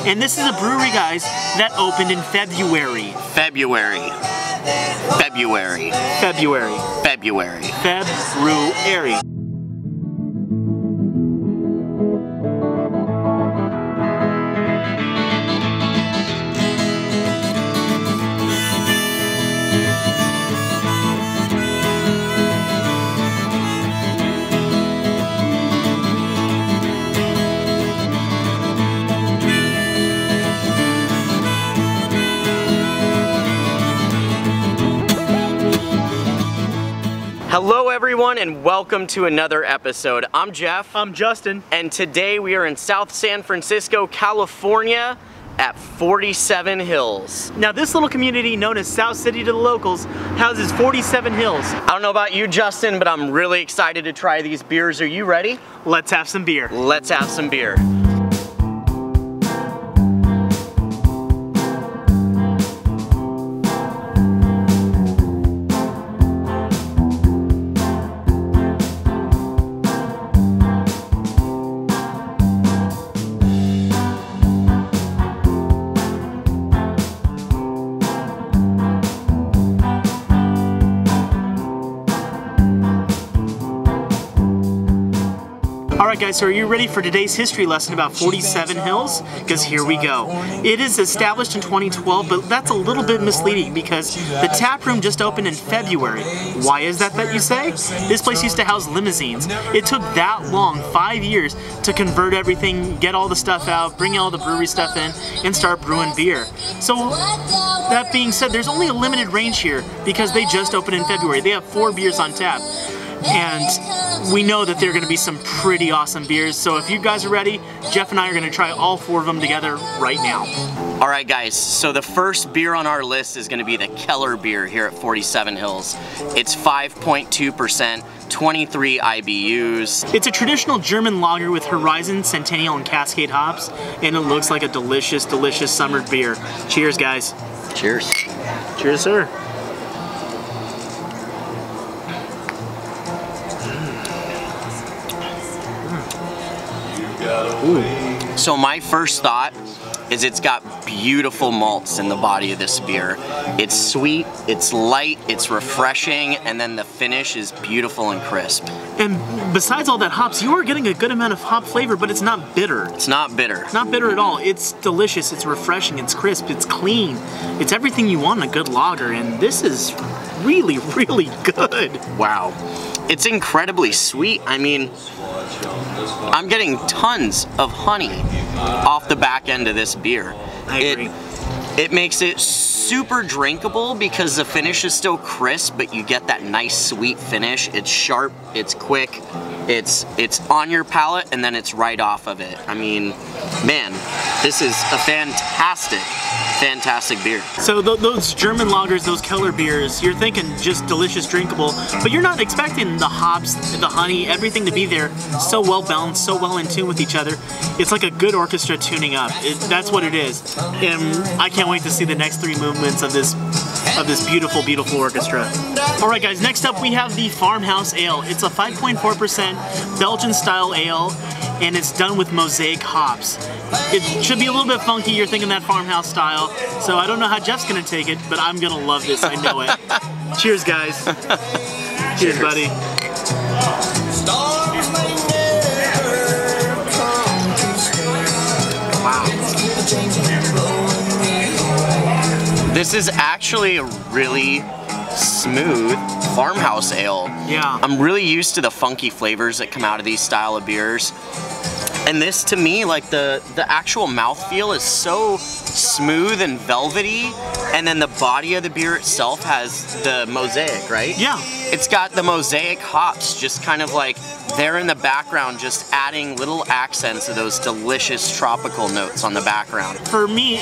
And this is a brewery, guys, that opened in February. February. Hello everyone and welcome to another episode. I'm Jeff. I'm Justin. And today we are in South San Francisco, California at 47 Hills. Now this little community known as South City to the locals houses 47 Hills. I don't know about you, Justin, but I'm really excited to try these beers. Are you ready? Let's have some beer. Let's have some beer. Alright guys, so are you ready for today's history lesson about 47 Hills? Because here we go. It is established in 2012, but that's a little bit misleading because the tap room just opened in February. Why is that you say? This place used to house limousines. It took that long, 5 years, to convert everything, get all the stuff out, bring all the brewery stuff in, and start brewing beer. So that being said, there's only a limited range here because they just opened in February. They have 4 beers on tap. And we know that there are going to be some pretty awesome beers, so if you guys are ready, Jeff and I are going to try all 4 of them together right now. Alright guys, so the first beer on our list is going to be the Keller beer here at 47 Hills. It's 5.2%, 23 IBUs. It's a traditional German lager with Horizon, Centennial, and Cascade hops, and it looks like a delicious, delicious summer beer. Cheers, guys. Cheers. Cheers, sir. Ooh. So my first thought is it's got beautiful malts in the body of this beer. It's sweet, it's light, it's refreshing, and then the finish is beautiful and crisp. And besides all that hops, you are getting a good amount of hop flavor, but it's not bitter. It's not bitter. Not bitter at all. It's delicious, it's refreshing, it's crisp, it's clean. It's everything you want in a good lager, and this is really, really good. Wow. It's incredibly sweet. I mean, I'm getting tons of honey off the back end of this beer. I agree. It makes it super drinkable because the finish is still crisp, but you get that nice sweet finish. It's sharp, it's quick, it's on your palate, and then it's right off of it. I mean, man, this is a fantastic beer. So those German lagers, those Keller beers, you're thinking just delicious, drinkable, but you're not expecting the hops, the honey, everything to be there so well balanced, so well in tune with each other. It's like a good orchestra tuning up. That's what it is. And I can't wait to see the next 3 movements of this beautiful, beautiful orchestra. Alright guys, next up we have the Farmhouse Ale. It's a 5.4% Belgian style ale, and it's done with mosaic hops. It should be a little bit funky, you're thinking that farmhouse style, so I don't know how Jeff's gonna take it, but I'm gonna love this, I know it. Cheers guys. Cheers buddy. Wow. This is actually a really smooth farmhouse ale. Yeah. I'm really used to the funky flavors that come out of these style of beers. And this, to me, like the actual mouthfeel is so smooth and velvety, and then the body of the beer itself has the mosaic, right? Yeah. It's got the mosaic hops just kind of like there in the background, just adding little accents of those delicious tropical notes on the background. For me,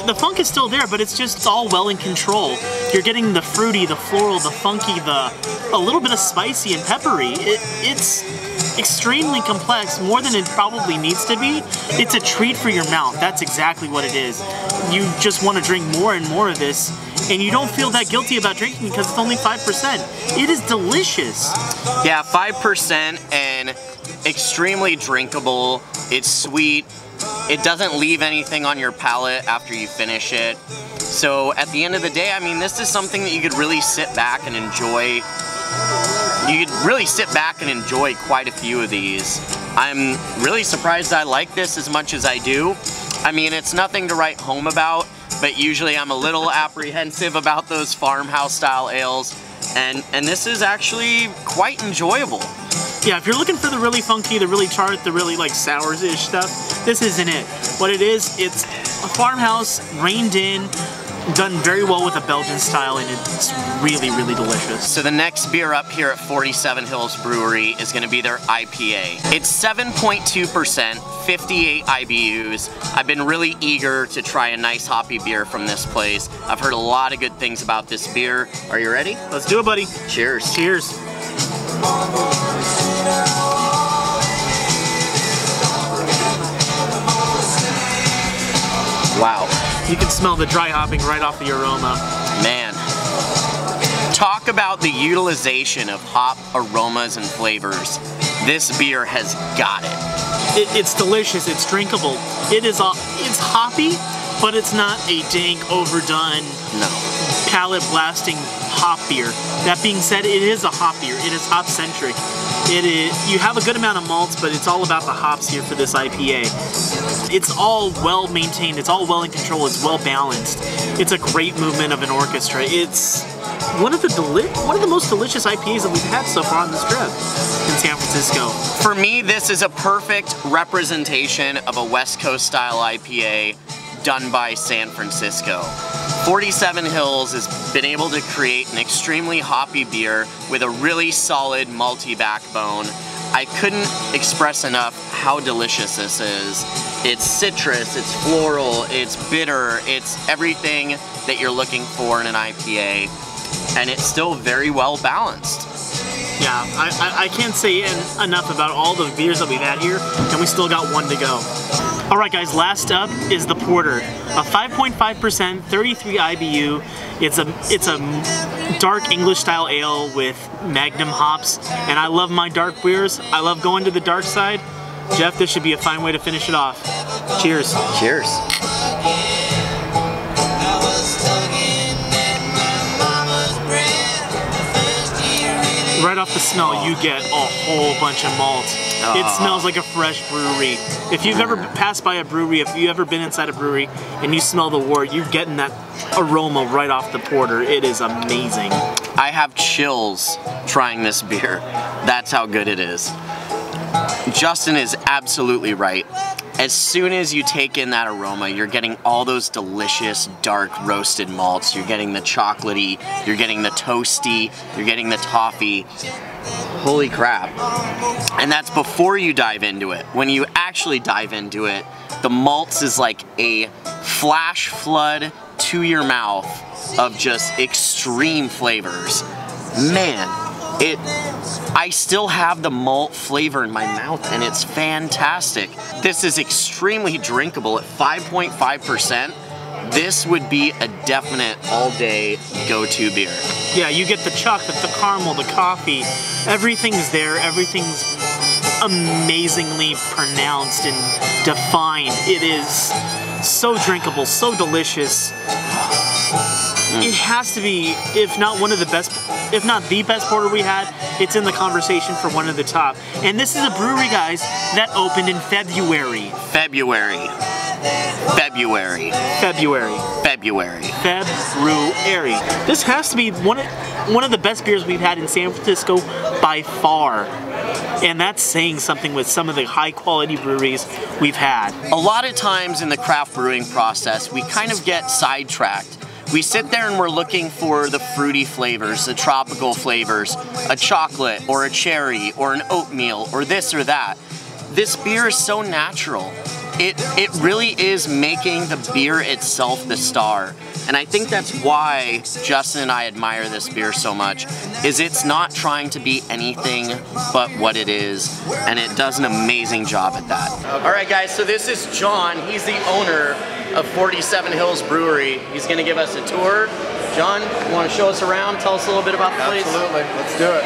the funk is still there, but it's all well in control. You're getting the fruity, the floral, the funky, a little bit of spicy and peppery. It's extremely complex, more than it probably needs to be. It's a treat for your mouth. That's exactly what it is. You just want to drink more and more of this, and you don't feel that guilty about drinking because it's only 5%. It is delicious. Yeah, 5% and extremely drinkable. It's sweet. It doesn't leave anything on your palate after you finish it. So at the end of the day, I mean, this is something that you could really sit back and enjoy. You could really sit back and enjoy quite a few of these. I'm really surprised I like this as much as I do. I mean, it's nothing to write home about, but usually I'm a little apprehensive about those farmhouse style ales, and this is actually quite enjoyable. Yeah, if you're looking for the really funky, the really tart, the really like sours-ish stuff, this isn't it. What it is, it's a farmhouse, reined in, done very well with a Belgian style, and it's really, really delicious. So the next beer up here at 47 Hills Brewery is going to be their IPA. It's 7.2%, 58 IBUs. I've been really eager to try a nice hoppy beer from this place. I've heard a lot of good things about this beer. Are you ready? Let's do it, buddy. Cheers. Cheers. Wow. You can smell the dry hopping right off the aroma. Man. Talk about the utilization of hop aromas and flavors. This beer has got it. It's delicious, it's drinkable. It's hoppy, but it's not a dank, overdone, palate blasting hop beer. That being said, it is a hop beer. It is hop centric. You have a good amount of malts, but it's all about the hops here for this IPA. It's all well maintained, it's all well in control, it's well balanced. It's a great movement of an orchestra. It's one of the most delicious IPAs that we've had so far on this trip in San Francisco. For me, this is a perfect representation of a West Coast style IPA done by San Francisco. 47 Hills has been able to create an extremely hoppy beer with a really solid malty backbone. I couldn't express enough how delicious this is. It's citrus, it's floral, it's bitter, it's everything that you're looking for in an IPA, and it's still very well balanced. Yeah, I can't say enough about all the beers that we've had here, and we still got one to go. All right, guys, last up is the Porter, a 5.5%, 33 IBU. It's a dark English style ale with Magnum hops, and I love my dark beers. I love going to the dark side. Jeff, this should be a fine way to finish it off. Cheers. Cheers. Right off the smell, you get a whole bunch of malt. It smells like a fresh brewery. If you've ever passed by a brewery, if you've ever been inside a brewery and you smell the wort, you're getting that aroma right off the porter. It is amazing. I have chills trying this beer. That's how good it is. Justin is absolutely right. As soon as you take in that aroma, you're getting all those delicious dark roasted malts. You're getting the chocolatey, you're getting the toasty, you're getting the toffee. Holy crap. And that's before you dive into it. When you actually dive into it, the malts is like a flash flood to your mouth of just extreme flavors. Man, I still have the malt flavor in my mouth, and it's fantastic. This is extremely drinkable at 5.5%. This would be a definite all-day go-to beer. Yeah, you get the chocolate, the caramel, the coffee. Everything's there. Everything's amazingly pronounced and defined. It is so drinkable, so delicious. It has to be, if not one of the best, if not the best porter we had, it's in the conversation for one of the top. And this is a brewery, guys, that opened in February. February. This has to be one of the best beers we've had in San Francisco by far. And that's saying something with some of the high quality breweries we've had. A lot of times in the craft brewing process, we kind of get sidetracked. We sit there and we're looking for the fruity flavors, the tropical flavors, a chocolate or a cherry or an oatmeal or this or that. This beer is so natural. It really is making the beer itself the star. And I think that's why Justin and I admire this beer so much, is it's not trying to be anything but what it is, and it does an amazing job at that. All right, guys, so this is John. He's the owner of 47 Hills Brewery. He's gonna give us a tour. John, you wanna show us around? Tell us a little bit about the place? Absolutely, let's do it.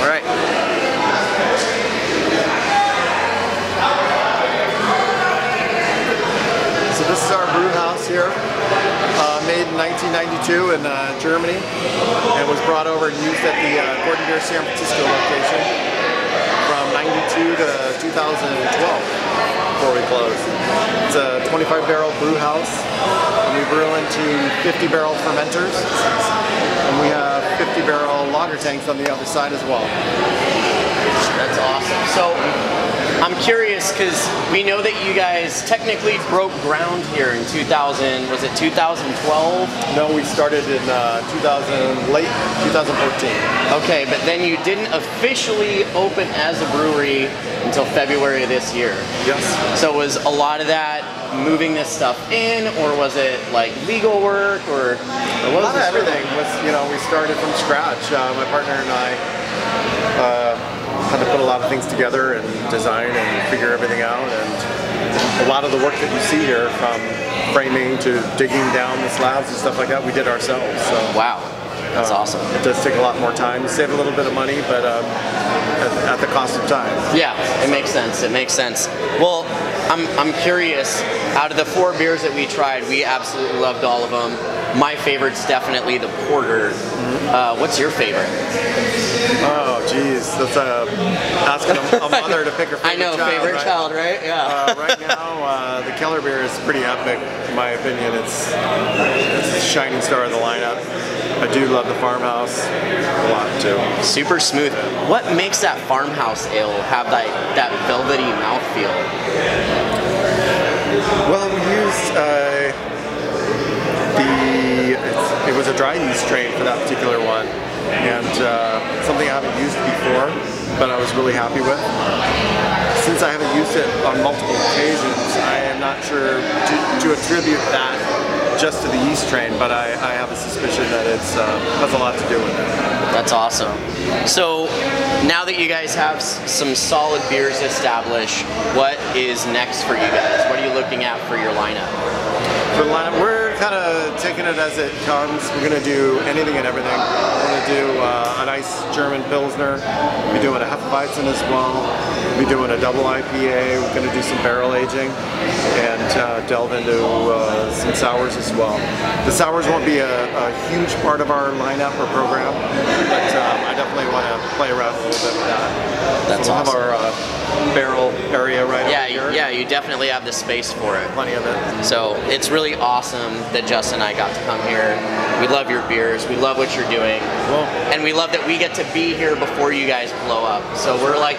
All right. This is our brew house here, made in 1992 in Germany, and was brought over and used at the Gordon Beer San Francisco location from 92 to 2012 before we closed. It's a 25-barrel brew house, and we brew into 50-barrel fermenters, and we have 50-barrel lager tanks on the other side as well. That's awesome. So I'm curious because we know that you guys technically broke ground here in 2000, was it 2012? No, we started in late 2014. Okay, but then you didn't officially open as a brewery until February of this year. Yes. So was a lot of that moving this stuff in, or was it like legal work, or what was everything? Was, you know, we started from scratch. My partner and I had to put a lot of things together and design and figure everything out, and a lot of the work that you see here, from framing to digging down the slabs and stuff like that, we did ourselves. So wow, that's awesome. It does take a lot more time. You save a little bit of money, but at the cost of time. Yeah, it makes sense. It makes sense. Well, I'm curious. Out of the 4 beers that we tried, we absolutely loved all of them. My favorite's definitely the porter. What's your favorite? Oh, geez, that's asking a mother to pick her favorite I know, child, favorite right? child, right? Yeah. Right now, the Keller beer is pretty epic, in my opinion. It's the shining star of the lineup. I do love the Farmhouse a lot too. Super smooth. What makes that Farmhouse Ale have that velvety mouthfeel? Well, we used it was a dry yeast strain for that particular one, and something I haven't used before, but I was really happy with. Since I haven't used it on multiple occasions, I am not sure to attribute that just to the yeast strain, but I have a suspicion that it has a lot to do with it. That's awesome. So now that you guys have some solid beers established, what is next for you guys? What are you looking at for your lineup? For the lineup, we're kind of taking it as it comes. We're going to do anything and everything. We're going to do a nice German Pilsner. We'll be doing a Hefeweizen as well. We'll be doing a double IPA. We're going to do some barrel aging and delve into some sours as well. The sours won't be a huge part of our lineup or program, but I definitely want to play around a little bit with that. That's so we'll awesome. have our barrel area right over here. Yeah, you definitely have the space for it. Plenty of it. So it's really awesome that Justin and I got to come here. We love your beers. We love what you're doing. Well, and we love that we get to be here before you guys blow up. So we're like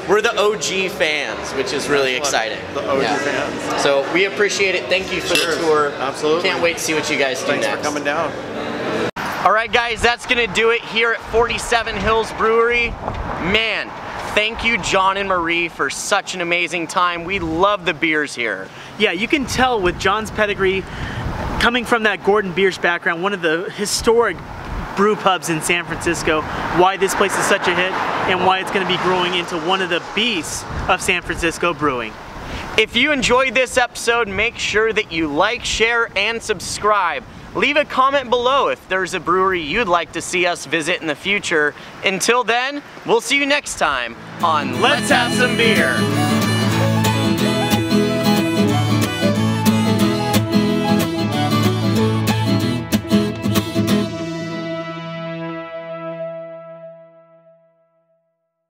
we're the OG fans, which is really exciting. The OG fans. So we appreciate it. Thank you for the tour. Absolutely. Can't wait to see what you guys do Thanks next. for coming down. All right, guys, that's gonna do it here at 47 Hills Brewery. Man, thank you, John and Marie, for such an amazing time. We love the beers here. Yeah, you can tell with John's pedigree, coming from that Gordon Biersch background, one of the historic brew pubs in San Francisco, why this place is such a hit and why it's going to be growing into one of the beasts of San Francisco brewing. If you enjoyed this episode, make sure that you like, share, and subscribe. Leave a comment below if there's a brewery you'd like to see us visit in the future. Until then, we'll see you next time on Let's Have Some Beer.